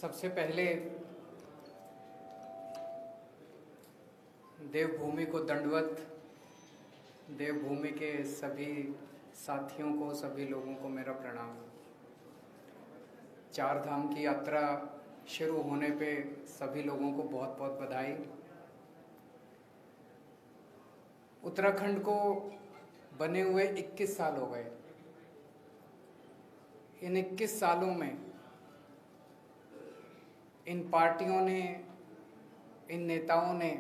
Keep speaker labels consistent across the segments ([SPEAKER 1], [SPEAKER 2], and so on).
[SPEAKER 1] सबसे पहले देवभूमि को दंडवत, देवभूमि के सभी साथियों को, सभी लोगों को मेरा प्रणाम। चार धाम की यात्रा शुरू होने पे सभी लोगों को बहुत बहुत बधाई। उत्तराखंड को बने हुए 21 साल हो गए। इन 21 सालों में इन पार्टियों ने, इन नेताओं ने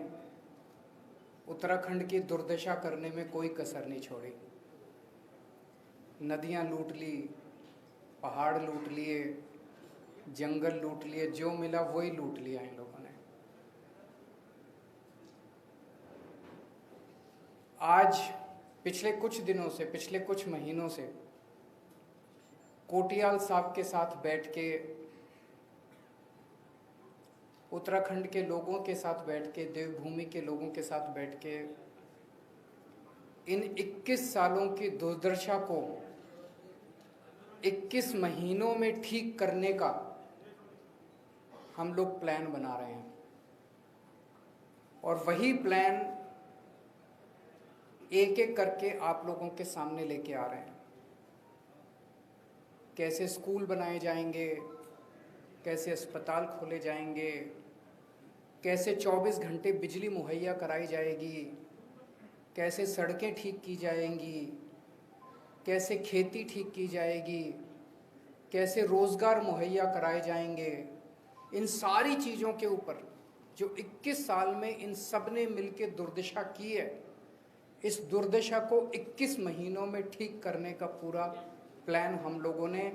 [SPEAKER 1] उत्तराखंड की दुर्दशा करने में कोई कसर नहीं छोड़ी। नदियां लूट ली, पहाड़ लूट लिए, जंगल लूट लिए, जो मिला वही लूट लिया इन लोगों ने। आज पिछले कुछ दिनों से, पिछले कुछ महीनों से कोटियाल साहब के साथ बैठ के, उत्तराखंड के लोगों के साथ बैठ के, देवभूमि के लोगों के साथ बैठ के इन 21 सालों की दुर्दशा को 21 महीनों में ठीक करने का हम लोग प्लान बना रहे हैं। और वही प्लान एक एक करके आप लोगों के सामने लेके आ रहे हैं। कैसे स्कूल बनाए जाएंगे, कैसे अस्पताल खोले जाएंगे, कैसे 24 घंटे बिजली मुहैया कराई जाएगी, कैसे सड़कें ठीक की जाएंगी, कैसे खेती ठीक की जाएगी, कैसे रोज़गार मुहैया कराए जाएंगे। इन सारी चीज़ों के ऊपर जो 21 साल में इन सब ने मिलकर दुर्दशा की है, इस दुर्दशा को 21 महीनों में ठीक करने का पूरा प्लान हम लोगों ने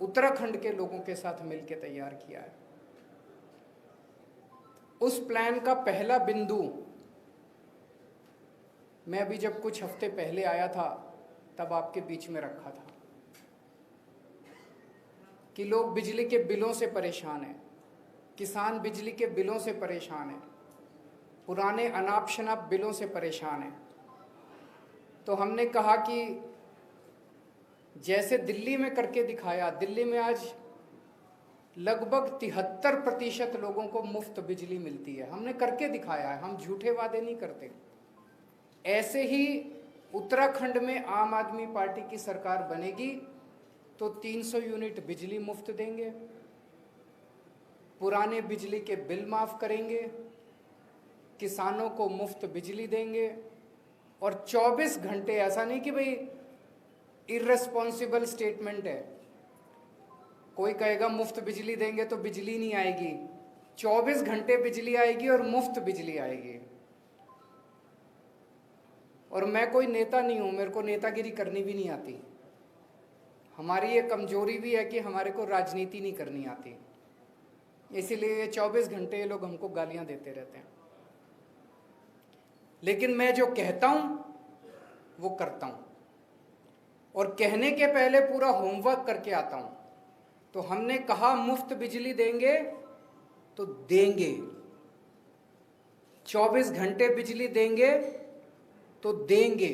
[SPEAKER 1] उत्तराखंड के लोगों के साथ मिलकर तैयार किया है। उस प्लान का पहला बिंदु मैं अभी जब कुछ हफ्ते पहले आया था तब आपके बीच में रखा था कि लोग बिजली के बिलों से परेशान हैं, किसान बिजली के बिलों से परेशान हैं, पुराने अनाप शनाप बिलों से परेशान हैं। तो हमने कहा कि जैसे दिल्ली में करके दिखाया, दिल्ली में आज लगभग 73% लोगों को मुफ्त बिजली मिलती है। हमने करके दिखाया है, हम झूठे वादे नहीं करते। ऐसे ही उत्तराखंड में आम आदमी पार्टी की सरकार बनेगी तो 300 यूनिट बिजली मुफ्त देंगे, पुराने बिजली के बिल माफ करेंगे, किसानों को मुफ्त बिजली देंगे और 24 घंटे, ऐसा नहीं कि भाई इर्रेस्पॉन्सिबल स्टेटमेंट है, कोई कहेगा मुफ्त बिजली देंगे तो बिजली नहीं आएगी। 24 घंटे बिजली आएगी और मुफ्त बिजली आएगी। और मैं कोई नेता नहीं हूं, मेरे को नेतागिरी करनी भी नहीं आती। हमारी ये कमजोरी भी है कि हमारे को राजनीति नहीं करनी आती, इसीलिए 24 घंटे ये लोग हमको गालियां देते रहते हैं। लेकिन मैं जो कहता हूं वो करता हूं, और कहने के पहले पूरा होमवर्क करके आता हूं। तो हमने कहा मुफ्त बिजली देंगे तो देंगे, 24 घंटे बिजली देंगे तो देंगे।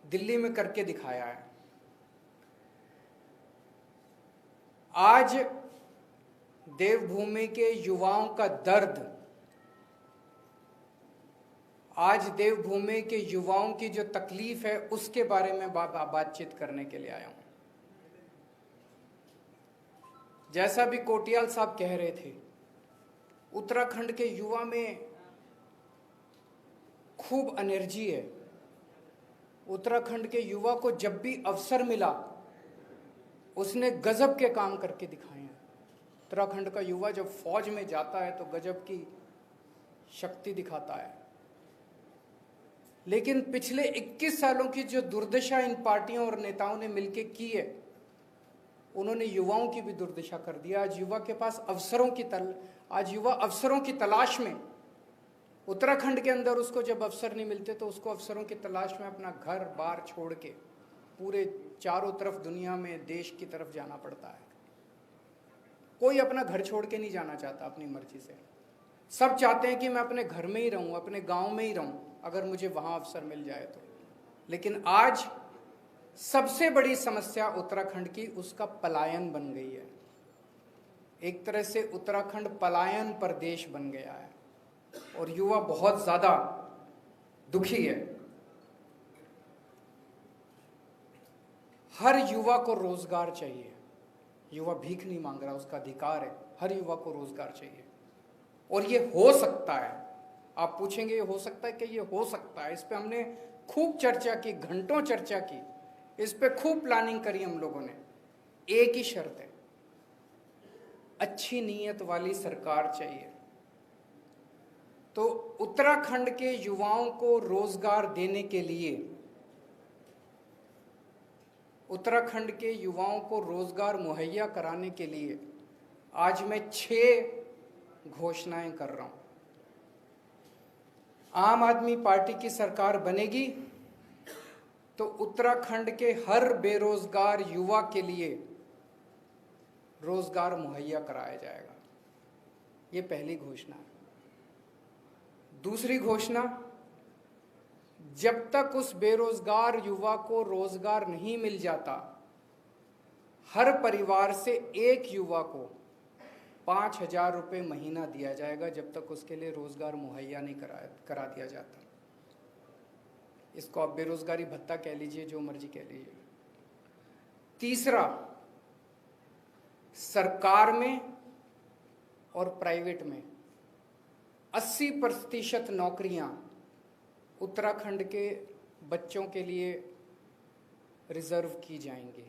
[SPEAKER 1] दिल्ली में करके दिखाया है। आज देवभूमि के युवाओं का दर्द, आज देवभूमि के युवाओं की जो तकलीफ है उसके बारे में बातचीत करने के लिए आया हूं। जैसा भी कोटियाल साहब कह रहे थे, उत्तराखंड के युवा में खूब एनर्जी है। उत्तराखंड के युवा को जब भी अवसर मिला उसने गजब के काम करके दिखाए हैं। उत्तराखंड का युवा जब फौज में जाता है तो गजब की शक्ति दिखाता है। लेकिन पिछले 21 सालों की जो दुर्दशा इन पार्टियों और नेताओं ने मिलकर की है, उन्होंने युवाओं की भी दुर्दशा कर दिया। आज युवा के पास आज युवा अवसरों की तलाश में, उत्तराखंड के अंदर उसको जब अवसर नहीं मिलते तो उसको अवसरों की तलाश में अपना घर बार छोड़ के पूरे चारों तरफ दुनिया में देश की तरफ जाना पड़ता है। कोई अपना घर छोड़ के नहीं जाना चाहता अपनी मर्जी से। सब चाहते हैं कि मैं अपने घर में ही रहूं, अपने गांव में ही रहूं, अगर मुझे वहां अवसर मिल जाए तो। लेकिन आज सबसे बड़ी समस्या उत्तराखंड की उसका पलायन बन गई है। एक तरह से उत्तराखंड पलायन प्रदेश बन गया है और युवा बहुत ज़्यादा दुखी है। हर युवा को रोजगार चाहिए। युवा भीख नहीं मांग रहा, उसका अधिकार है। हर युवा को रोजगार चाहिए और ये हो सकता है। आप पूछेंगे ये हो सकता है कि ये हो सकता है। इस पे हमने खूब चर्चा की, घंटों चर्चा की, इस पे खूब प्लानिंग करी हम लोगों ने। एक ही शर्त है, अच्छी नीयत वाली सरकार चाहिए। तो उत्तराखंड के युवाओं को रोजगार देने के लिए, उत्तराखंड के युवाओं को रोजगार मुहैया कराने के लिए आज मैं 6 घोषणाएं कर रहा हूं। आम आदमी पार्टी की सरकार बनेगी तो उत्तराखंड के हर बेरोजगार युवा के लिए रोजगार मुहैया कराया जाएगा। ये पहली घोषणा है। दूसरी घोषणा, जब तक उस बेरोजगार युवा को रोजगार नहीं मिल जाता, हर परिवार से एक युवा को 5,000 रुपये महीना दिया जाएगा जब तक उसके लिए रोजगार मुहैया नहीं करा दिया जाता। इसको आप बेरोजगारी भत्ता कह लीजिए, जो मर्जी कह लीजिए। तीसरा, सरकार में और प्राइवेट में 80% नौकरियां उत्तराखंड के बच्चों के लिए रिजर्व की जाएंगी।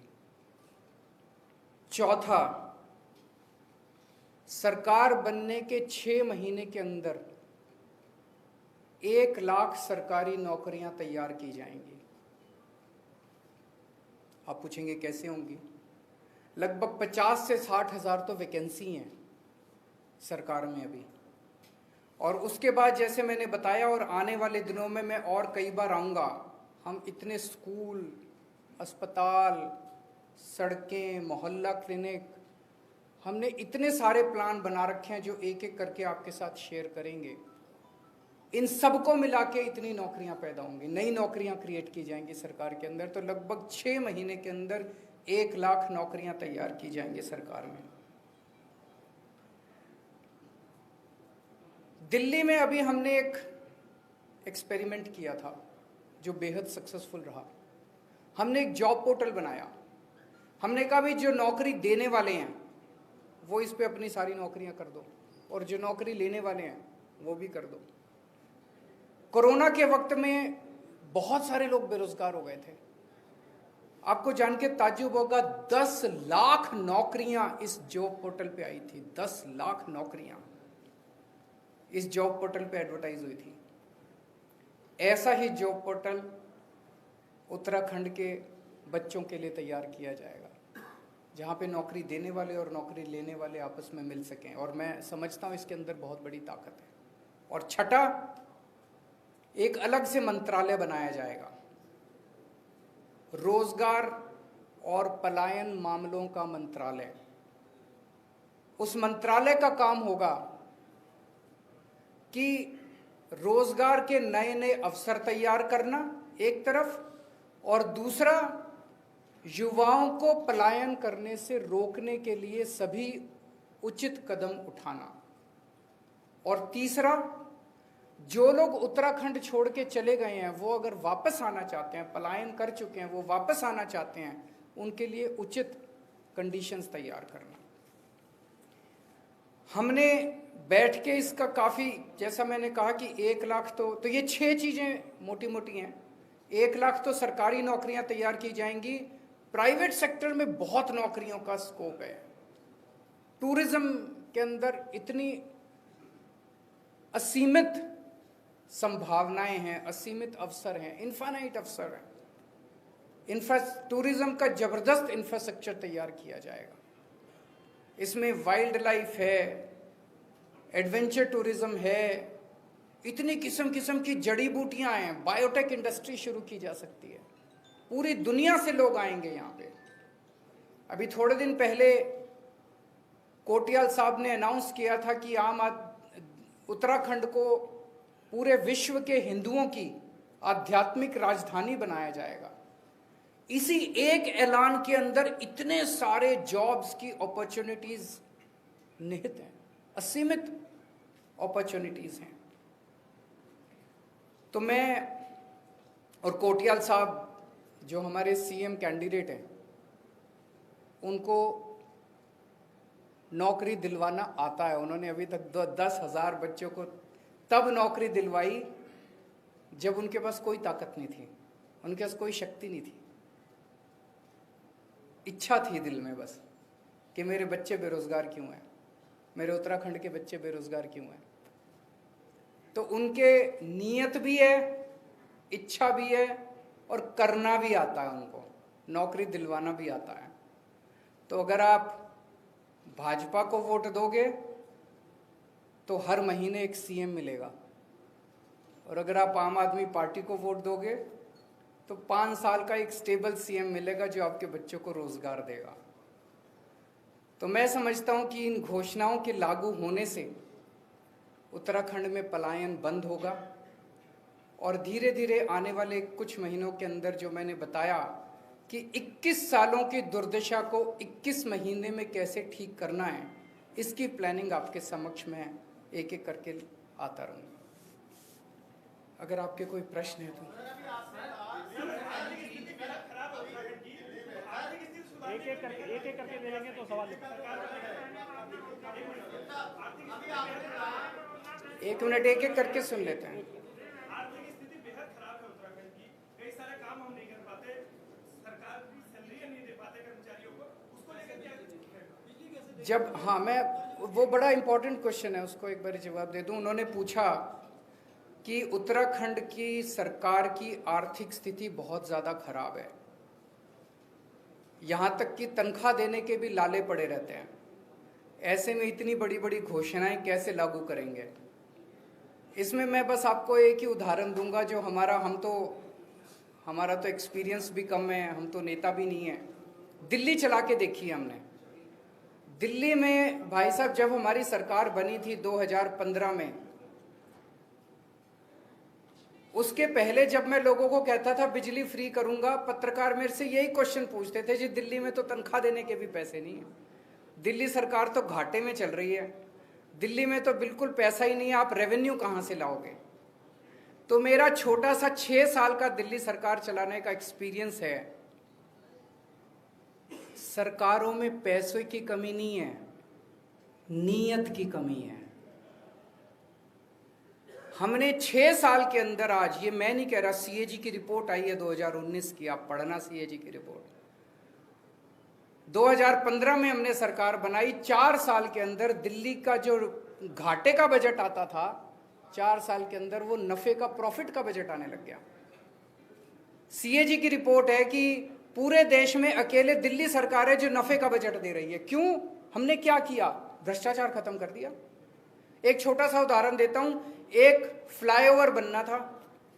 [SPEAKER 1] चौथा, सरकार बनने के 6 महीने के अंदर 1 लाख सरकारी नौकरियां तैयार की जाएंगी। आप पूछेंगे कैसे होंगी? लगभग 50 से 60 हज़ार तो वैकेंसी हैं सरकार में अभी। और उसके बाद जैसे मैंने बताया, और आने वाले दिनों में मैं और कई बार आऊँगा, हम इतने स्कूल, अस्पताल, सड़कें, मोहल्ला क्लिनिक, हमने इतने सारे प्लान बना रखे हैं जो एक एक करके आपके साथ शेयर करेंगे। इन सबको मिला के इतनी नौकरियां पैदा होंगी, नई नौकरियां क्रिएट की जाएंगी सरकार के अंदर। तो लगभग 6 महीने के अंदर 1 लाख नौकरियां तैयार की जाएंगी सरकार में। दिल्ली में अभी हमने एक एक्सपेरिमेंट किया था जो बेहद सक्सेसफुल रहा। हमने एक जॉब पोर्टल बनाया। हमने कहा भाई, जो नौकरी देने वाले हैं वो इस पे अपनी सारी नौकरियां कर दो, और जो नौकरी लेने वाले हैं वो भी कर दो। कोरोना के वक्त में बहुत सारे लोग बेरोजगार हो गए थे। आपको जान के ताज्जुब होगा, 10 लाख नौकरियां इस जॉब पोर्टल पे आई थी। 10 लाख नौकरियां इस जॉब पोर्टल पे एडवर्टाइज हुई थी। ऐसा ही जॉब पोर्टल उत्तराखंड के बच्चों के लिए तैयार किया जाएगा, जहाँ पे नौकरी देने वाले और नौकरी लेने वाले आपस में मिल सकें। और मैं समझता हूँ इसके अंदर बहुत बड़ी ताकत है। और छठा, एक अलग से मंत्रालय बनाया जाएगा, रोजगार और पलायन मामलों का मंत्रालय। उस मंत्रालय का काम होगा कि रोजगार के नए नए अवसर तैयार करना एक तरफ, और दूसरा, युवाओं को पलायन करने से रोकने के लिए सभी उचित कदम उठाना। और तीसरा, जो लोग उत्तराखंड छोड़ के चले गए हैं वो अगर वापस आना चाहते हैं, पलायन कर चुके हैं, वो वापस आना चाहते हैं, उनके लिए उचित कंडीशंस तैयार करना। हमने बैठ के इसका काफ़ी, जैसा मैंने कहा कि 1 लाख तो ये 6 चीज़ें मोटी मोटी हैं। 1 लाख तो सरकारी नौकरियां तैयार की जाएंगी। प्राइवेट सेक्टर में बहुत नौकरियों का स्कोप है। टूरिज्म के अंदर इतनी असीमित संभावनाएं हैं, असीमित अवसर हैं, इनफाइनाइट अवसर हैं। टूरिज्म का जबरदस्त इंफ्रास्ट्रक्चर तैयार किया जाएगा। इसमें वाइल्ड लाइफ है, एडवेंचर टूरिज्म है, इतनी किस्म किस्म की जड़ी बूटियां हैं, बायोटेक इंडस्ट्री शुरू की जा सकती है। पूरी दुनिया से लोग आएंगे यहाँ पे। अभी थोड़े दिन पहले कोटियाल साहब ने अनाउंस किया था कि उत्तराखंड को पूरे विश्व के हिंदुओं की आध्यात्मिक राजधानी बनाया जाएगा। इसी एक ऐलान के अंदर इतने सारे जॉब्स की अपॉर्चुनिटीज निहित हैं, असीमित अपॉर्चुनिटीज़ हैं। तो मैं और कोटियाल साहब जो हमारे सीएम कैंडिडेट हैं, उनको नौकरी दिलवाना आता है। उन्होंने अभी तक 10,000 बच्चों को तब नौकरी दिलवाई जब उनके पास कोई ताकत नहीं थी, उनके पास कोई शक्ति नहीं थी। इच्छा थी दिल में बस कि मेरे बच्चे बेरोजगार क्यों हैं, मेरे उत्तराखंड के बच्चे बेरोजगार क्यों हैं। तो उनके नीयत भी है, इच्छा भी है और करना भी आता है, उनको नौकरी दिलवाना भी आता है। तो अगर आप भाजपा को वोट दोगे तो हर महीने एक सीएम मिलेगा, और अगर आप आम आदमी पार्टी को वोट दोगे तो 5 साल का एक स्टेबल सीएम मिलेगा जो आपके बच्चों को रोजगार देगा। तो मैं समझता हूं कि इन घोषणाओं के लागू होने से उत्तराखंड में पलायन बंद होगा, और धीरे धीरे आने वाले कुछ महीनों के अंदर जो मैंने बताया कि 21 सालों की दुर्दशा को 21 महीने में कैसे ठीक करना है, इसकी प्लानिंग आपके समक्ष में एक एक करके आता रहूँगा। अगर आपके कोई प्रश्न है तो
[SPEAKER 2] एक एक करके ले लेंगे तो सवाल।
[SPEAKER 1] 1 मिनट एक एक करके सुन लेते हैं।
[SPEAKER 3] आर्थिक स्थिति बेहद खराब है उत्तराखंड की, कई सारे काम हम नहीं कर पाते, सरकार की सैलरी नहीं दे पाते कर्मचारियों को, उसको लेकर क्या
[SPEAKER 1] जब हाँ, मैं वो बड़ा इंपॉर्टेंट क्वेश्चन है, उसको एक बार जवाब दे दूं। उन्होंने पूछा कि उत्तराखंड की सरकार की आर्थिक स्थिति बहुत ज़्यादा खराब है, यहाँ तक कि तनख्वाह देने के भी लाले पड़े रहते हैं, ऐसे में इतनी बड़ी बड़ी घोषणाएं कैसे लागू करेंगे। इसमें मैं बस आपको एक ही उदाहरण दूंगा जो हमारा तो एक्सपीरियंस भी कम है, हम तो नेता भी नहीं है। दिल्ली चला के देखी है हमने। दिल्ली में भाई साहब जब हमारी सरकार बनी थी 2015 में, उसके पहले जब मैं लोगों को कहता था बिजली फ्री करूंगा, पत्रकार मेरे से यही क्वेश्चन पूछते थे, जी दिल्ली में तो तनख्वाह देने के भी पैसे नहीं है, दिल्ली सरकार तो घाटे में चल रही है, दिल्ली में तो बिल्कुल पैसा ही नहीं है, आप रेवेन्यू कहां से लाओगे। तो मेरा छोटा सा 6 साल का दिल्ली सरकार चलाने का एक्सपीरियंस है, सरकारों में पैसों की कमी नहीं है, नीयत की कमी है। हमने 6 साल के अंदर, आज ये मैं नहीं कह रहा, सीएजी की रिपोर्ट आई है 2019 की, आप पढ़ना सीएजी की रिपोर्ट। 2015 में हमने सरकार बनाई, 4 साल के अंदर दिल्ली का जो घाटे का बजट आता था, 4 साल के अंदर वो नफे का, प्रॉफिट का बजट आने लग गया। सीएजी की रिपोर्ट है कि पूरे देश में अकेले दिल्ली सरकार है जो नफे का बजट दे रही है। क्यों? हमने क्या किया? भ्रष्टाचार खत्म कर दिया। एक छोटा सा उदाहरण देता हूं, एक फ्लाईओवर बनना था,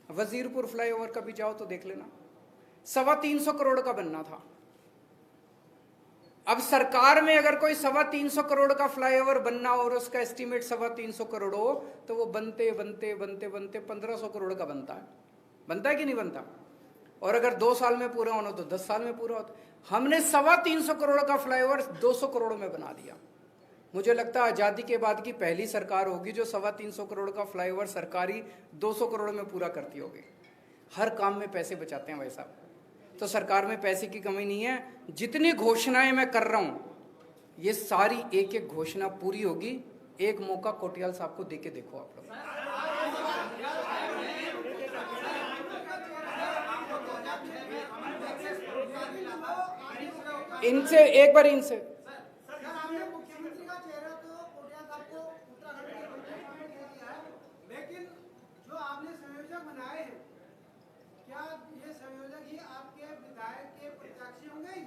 [SPEAKER 1] वजीरपुर फ्लाईओवर का भी जाओ तो देख लेना, 325 करोड़ का बनना था। अब सरकार में अगर कोई 325 करोड़ का फ्लाईओवर बनना और उसका एस्टीमेट 325 करोड़ हो, तो वो बनते बनते बनते बनते 1500 करोड़ का बनता है कि नहीं बनता? और अगर 2 साल में पूरा होना तो 10 साल में पूरा होता। हमने 325 करोड़ का फ्लाईओवर 200 करोड़ में बना दिया। मुझे लगता है आज़ादी के बाद की पहली सरकार होगी जो 325 करोड़ का फ्लाईओवर सरकारी 200 करोड़ में पूरा करती होगी। हर काम में पैसे बचाते हैं भाई साहब। तो सरकार में पैसे की कमी नहीं है। जितनी घोषणाएं मैं कर रहा हूं, ये सारी एक एक घोषणा पूरी होगी। एक मौका कोटियाल साहब को देके देखो आप लोग। इनसे एक बार इनसे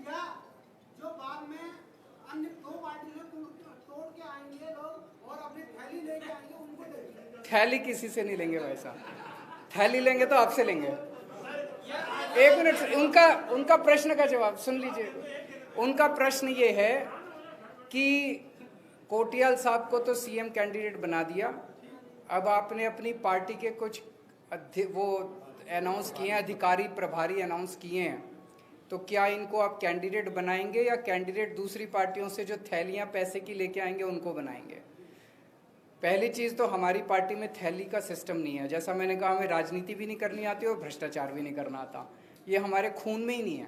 [SPEAKER 4] या जो बाद में अन्य 2 पार्टी से तोड़ के आएंगे लोग और अपनी थैली लेके आएंगे, उनको देंगे।
[SPEAKER 1] थैली किसी से नहीं लेंगे भाई साहब, थैली लेंगे तो आपसे लेंगे। 1 मिनट, उनका प्रश्न का जवाब सुन लीजिए। उनका प्रश्न ये है कि कोटियाल साहब को तो सीएम कैंडिडेट बना दिया, अब आपने अपनी पार्टी के कुछ वो अनाउंस किए हैं, अधिकारी प्रभारी अनाउंस किए हैं तो क्या इनको आप कैंडिडेट बनाएंगे या कैंडिडेट दूसरी पार्टियों से जो थैलियां पैसे की लेके आएंगे उनको बनाएंगे? पहली चीज़ तो हमारी पार्टी में थैली का सिस्टम नहीं है। जैसा मैंने कहा, हमें राजनीति भी नहीं करनी आती और भ्रष्टाचार भी नहीं करना आता, ये हमारे खून में ही नहीं है,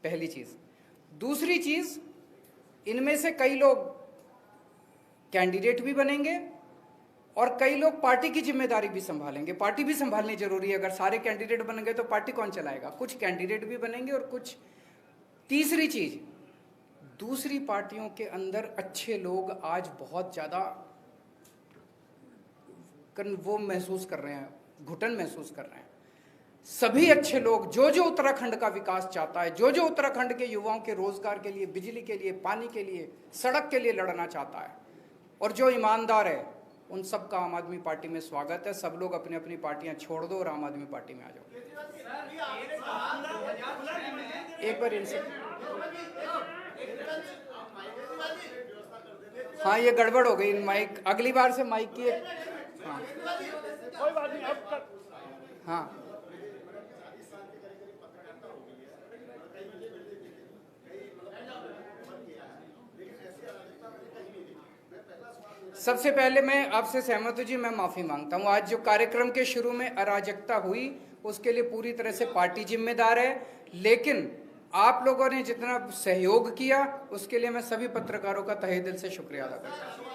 [SPEAKER 1] पहली चीज़। दूसरी चीज़, इनमें से कई लोग कैंडिडेट भी बनेंगे और कई लोग पार्टी की जिम्मेदारी भी संभालेंगे। पार्टी भी संभालनी जरूरी है। अगर सारे कैंडिडेट बनेंगे तो पार्टी कौन चलाएगा? कुछ कैंडिडेट भी बनेंगे और कुछ। तीसरी चीज, दूसरी पार्टियों के अंदर अच्छे लोग आज बहुत ज्यादा वो महसूस कर रहे हैं, घुटन महसूस कर रहे हैं। सभी अच्छे लोग, जो जो उत्तराखंड का विकास चाहता है, जो जो उत्तराखंड के युवाओं के रोजगार के लिए, बिजली के लिए, पानी के लिए, सड़क के लिए लड़ना चाहता है और जो ईमानदार है, उन सब का आम आदमी पार्टी में स्वागत है। सब लोग अपनी अपनी पार्टियां छोड़ दो और आम आदमी पार्टी में आ जाओ। एक बार इनसे, हाँ ये गड़बड़ हो गई माइक, अगली बार से माइक की हाँ
[SPEAKER 2] कोई बात नहीं, अब
[SPEAKER 1] हाँ सबसे पहले मैं आपसे सहमत हूँ जी, मैं माफ़ी मांगता हूँ। आज जो कार्यक्रम के शुरू में अराजकता हुई उसके लिए पूरी तरह से पार्टी जिम्मेदार है, लेकिन आप लोगों ने जितना सहयोग किया उसके लिए मैं सभी पत्रकारों का तहे दिल से शुक्रिया अदा करता हूँ।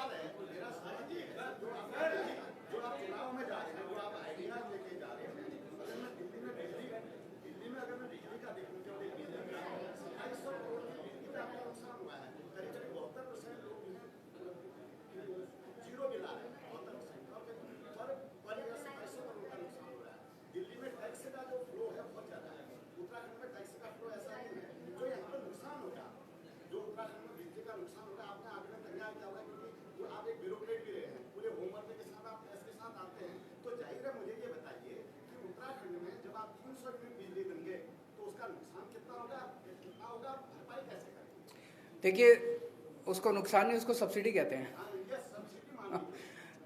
[SPEAKER 1] देखिए, उसको नुकसान नहीं, उसको सब्सिडी कहते हैं।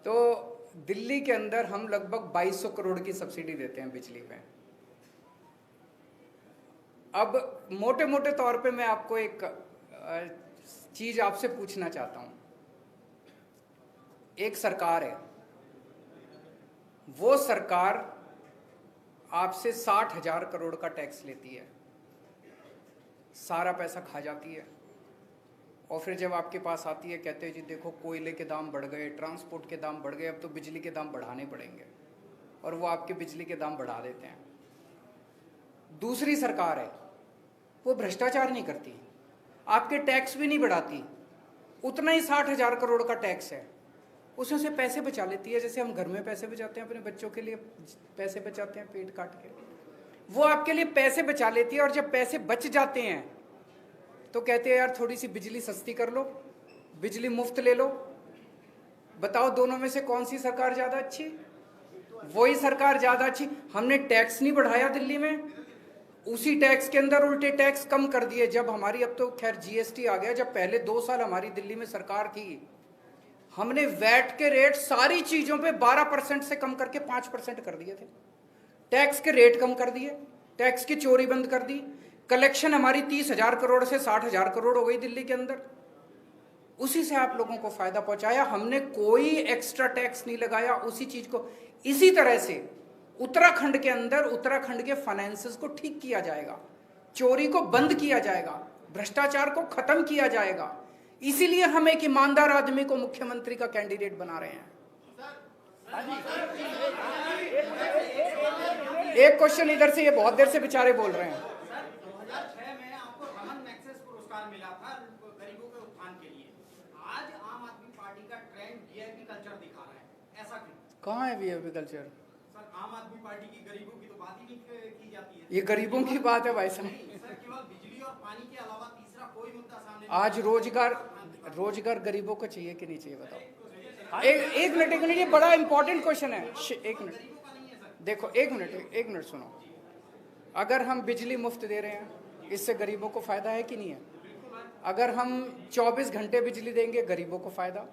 [SPEAKER 1] तो दिल्ली के अंदर हम लगभग 2200 करोड़ की सब्सिडी देते हैं बिजली पे। अब मोटे मोटे तौर पे मैं आपको एक चीज आपसे पूछना चाहता हूं। एक सरकार है, वो सरकार आपसे 60,000 करोड़ का टैक्स लेती है, सारा पैसा खा जाती है और फिर जब आपके पास आती है कहते हैं जी देखो कोयले के दाम बढ़ गए, ट्रांसपोर्ट के दाम बढ़ गए, अब तो बिजली के दाम बढ़ाने पड़ेंगे, और वो आपके बिजली के दाम बढ़ा देते हैं। दूसरी सरकार है, वो भ्रष्टाचार नहीं करती, आपके टैक्स भी नहीं बढ़ाती, उतना ही 60,000 करोड़ का टैक्स है, उसमें से पैसे बचा लेती है। जैसे हम घर में पैसे बचाते हैं, अपने बच्चों के लिए पैसे बचाते हैं पेट काट के, वो आपके लिए पैसे बचा लेती है। और जब पैसे बच जाते हैं तो कहते हैं यार थोड़ी सी बिजली सस्ती कर लो, बिजली मुफ्त ले लो। बताओ दोनों में से कौन सी सरकार ज्यादा अच्छी? वही सरकार ज्यादा अच्छी। हमने टैक्स नहीं बढ़ाया दिल्ली में, उसी टैक्स के अंदर उल्टे टैक्स कम कर दिए। जब हमारी, अब तो खैर जीएसटी आ गया, जब पहले 2 साल हमारी दिल्ली में सरकार थी, हमने वैट के रेट सारी चीजों पे 12% से कम करके 5% कर दिए थे। टैक्स के रेट कम कर दिए, टैक्स की चोरी बंद कर दी। कलेक्शन हमारी 30,000 करोड़ से 60,000 करोड़ हो गई दिल्ली के अंदर। उसी से आप लोगों को फायदा पहुंचाया, हमने कोई एक्स्ट्रा टैक्स नहीं लगाया उसी चीज को। इसी तरह से उत्तराखंड के अंदर उत्तराखंड के फाइनेंसेस को ठीक किया जाएगा, चोरी को बंद किया जाएगा, भ्रष्टाचार को खत्म किया जाएगा। इसीलिए हम एक ईमानदार आदमी को मुख्यमंत्री का कैंडिडेट बना रहे हैं। एक क्वेश्चन इधर से, ये बहुत देर से बेचारे बोल रहे हैं।
[SPEAKER 4] 2006 में आपको रमन मैग्सेसे पुरस्कार मिला था गरीबों के उत्थान के लिए। आज आम आदमी पार्टी का ट्रेंड वीआईपी कल्चर दिखा रहा है, ऐसा क्यों?
[SPEAKER 1] कहाँ है वीआईपी कल्चर?
[SPEAKER 4] सर, आम आदमी पार्टी की गरीबों की तो बात ही नहीं की जाती है।
[SPEAKER 1] ये गरीबों की बात है भाई साहब।
[SPEAKER 4] सर, केवल बिजली और पानी के अलावा तीसरा कोई मुद्दा सामने
[SPEAKER 1] आज रोजगार गरीबों को चाहिए कि नहीं चाहिए बताओ? एक मिनट, ये बड़ा इंपॉर्टेंट क्वेश्चन है। एक मिनट देखो, एक मिनट सुनो। अगर हम बिजली मुफ्त दे रहे हैं, इससे गरीबों को फायदा है कि नहीं है? अगर हम 24 घंटे बिजली देंगे, गरीबों को फायदा।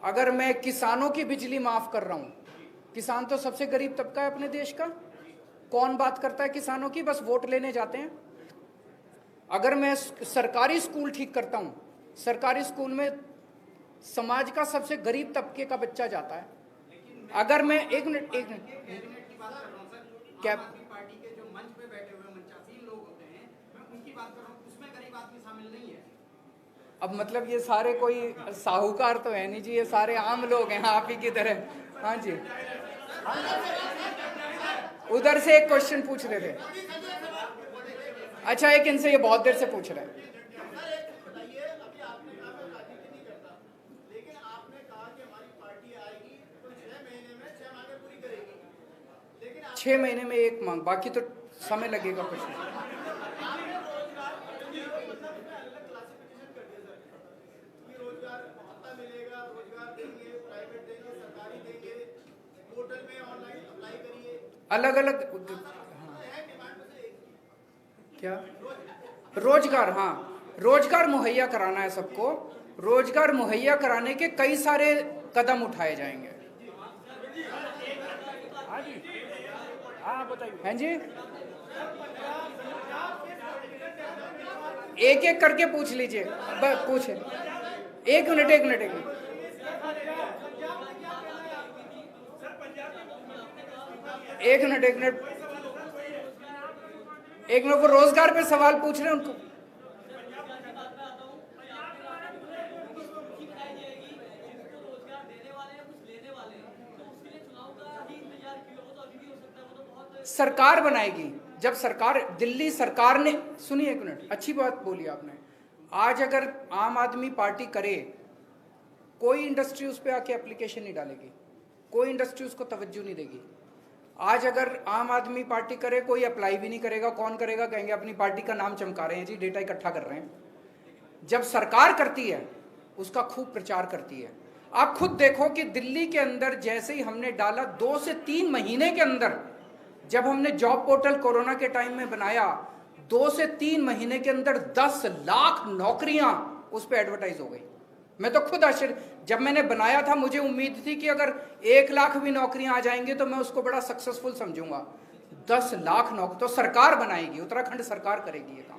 [SPEAKER 1] अगर मैं किसानों की बिजली माफ कर रहा हूं, किसान तो सबसे गरीब तबका है अपने देश का। कौन बात करता है किसानों की? बस वोट लेने जाते हैं। अगर मैं सरकारी स्कूल ठीक करता हूँ, सरकारी स्कूल में समाज का सबसे गरीब तबके का बच्चा जाता है, अगर मैं एक मिनट
[SPEAKER 4] कैबिनेट की बात कर रहा हूँ सर,
[SPEAKER 1] क्या
[SPEAKER 4] आम आदमी पार्टी के जो मंच पे बैठे हुए मंचासीन लोग होते हैं, मैं उनकी बात कर रहा हूँ, उसमें गरीब आदमी शामिल नहीं है।
[SPEAKER 1] अब मतलब ये सारे कोई साहूकार तो है नहीं जी, ये सारे आम लोग हैं आप ही की तरह। हाँ जी, उधर से एक क्वेश्चन पूछ रहे थे। अच्छा, एक इनसे ये बहुत देर से पूछ रहे हैं। छह महीने में एक मांग, बाकी तो समय लगेगा कुछ नहीं। अलग अलग क्या रोजगार, हाँ रोजगार मुहैया कराना है सबको, रोजगार मुहैया कराने के कई सारे कदम उठाए जाएंगे।
[SPEAKER 2] हाँ बताइए।
[SPEAKER 1] हैं जी, एक एक करके पूछ लीजिए, पूछे। एक मिनट एक मिनट एक मिनट, एक मिनट एक मिनट एक मिनट, वो रोजगार पे सवाल पूछ रहे हैं उनको। सरकार बनाएगी, जब सरकार, दिल्ली सरकार ने, सुनिए एक मिनट, अच्छी बात बोली आपने। आज अगर आम आदमी पार्टी करे, कोई इंडस्ट्री उस पर आके एप्लीकेशन नहीं डालेगी, कोई इंडस्ट्री उसको तवज्जो नहीं देगी। आज अगर आम आदमी पार्टी करे, कोई अप्लाई भी नहीं करेगा। कौन करेगा? कहेंगे अपनी पार्टी का नाम चमका रहे हैं जी, डेटा इकट्ठा कर रहे हैं। जब सरकार करती है, उसका खूब प्रचार करती है। आप खुद देखो कि दिल्ली के अंदर जैसे ही हमने डाला, 2 से 3 महीने के अंदर, जब हमने जॉब पोर्टल कोरोना के टाइम में बनाया, 2 से 3 महीने के अंदर 10 लाख नौकरियां उस पर एडवर्टाइज हो गई। मैं तो खुद आश्चर्य, जब मैंने बनाया था मुझे उम्मीद थी कि अगर 1 लाख भी नौकरियां आ जाएंगे तो मैं उसको बड़ा सक्सेसफुल समझूंगा। 10 लाख नौकरी तो सरकार बनाएगी, उत्तराखंड सरकार करेगी ये काम।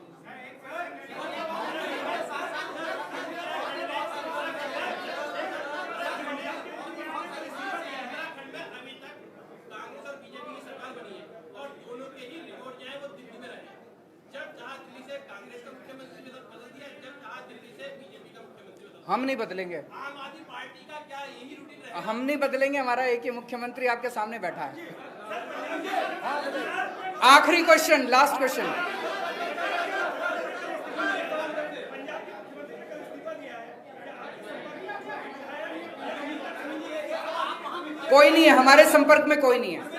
[SPEAKER 1] हम नहीं बदलेंगे,
[SPEAKER 3] आम आदमी पार्टी का क्या यही रूटीन रहेगा?
[SPEAKER 1] हम नहीं बदलेंगे। हमारा एक ही मुख्यमंत्री आपके सामने बैठा है। आखिरी क्वेश्चन, लास्ट क्वेश्चन। कोई नहीं है हमारे संपर्क में, कोई नहीं है।